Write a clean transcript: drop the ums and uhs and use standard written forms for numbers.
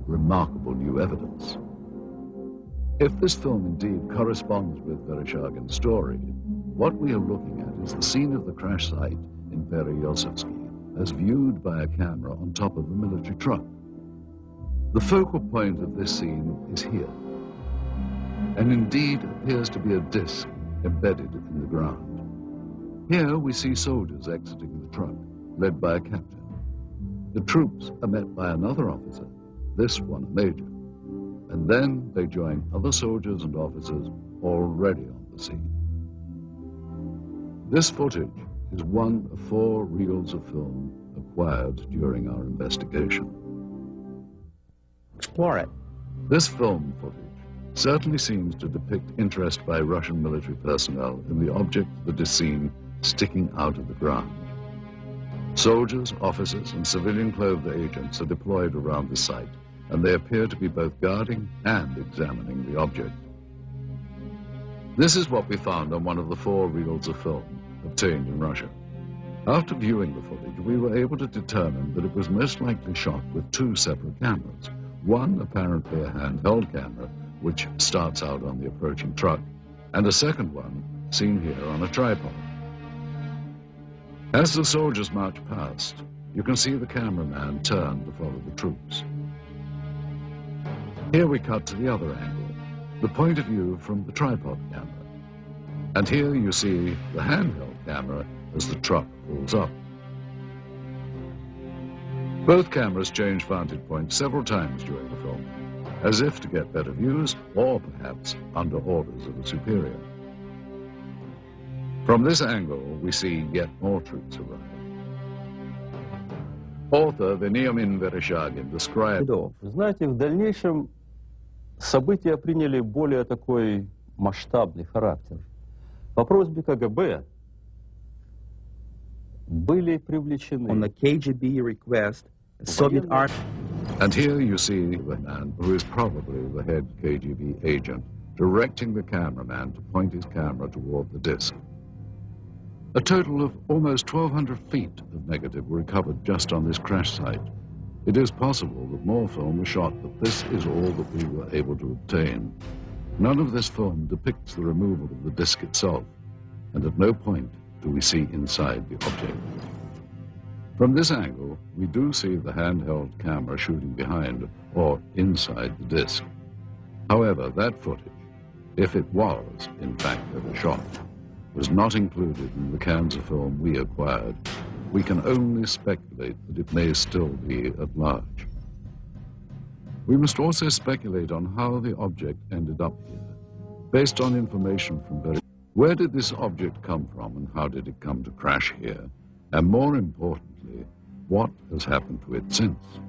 remarkable new evidence. If this film indeed corresponds with Vereshchagin's story, what we are looking at is the scene of the crash site in Pereyaslawski as viewed by a camera on top of a military truck. The focal point of this scene is here, and indeed appears to be a disc embedded in the ground. Here we see soldiers exiting the truck, led by a captain. The troops are met by another officer, this one a major, and then they join other soldiers and officers already on the scene. This footage is one of 4 reels of film acquired during our investigation. Explore it. This film footage certainly seems to depict interest by Russian military personnel in the object that is seen sticking out of the ground. Soldiers, officers, and civilian-clothed agents are deployed around the site, and they appear to be both guarding and examining the object. This is what we found on one of the 4 reels of film obtained in Russia. After viewing the footage, we were able to determine that it was most likely shot with 2 separate cameras. One apparently a handheld camera, which starts out on the approaching truck, and a second one seen here on a tripod. As the soldiers march past, you can see the cameraman turn to follow the troops. Here we cut to the other angle, the point of view from the tripod camera. And here you see the handheld camera as the truck pulls up. Both cameras change vantage points several times during the film, as if to get better views or perhaps under orders of a superior. From this angle, we see yet more troops arrive. Author Veniamin Vereshchagin described... Вы знаете, в дальнейшем события приняли более такой масштабный характер. По просьбе КГБ были привлечены... On the KGB request, the Soviet army... And here you see the man who is probably the head KGB agent directing the cameraman to point his camera toward the disc. A total of almost 1,200 feet of negative were recovered just on this crash site. It is possible that more film was shot, but this is all that we were able to obtain. None of this film depicts the removal of the disc itself, and at no point do we see inside the object. From this angle, we do see the handheld camera shooting behind or inside the disc. However, that footage, if it was in fact ever shot, was not included in the cans of film we acquired. We can only speculate that it may still be at large. We must also speculate on how the object ended up here, based on information from where did this object come from and how did it come to crash here? And more importantly, what has happened to it since?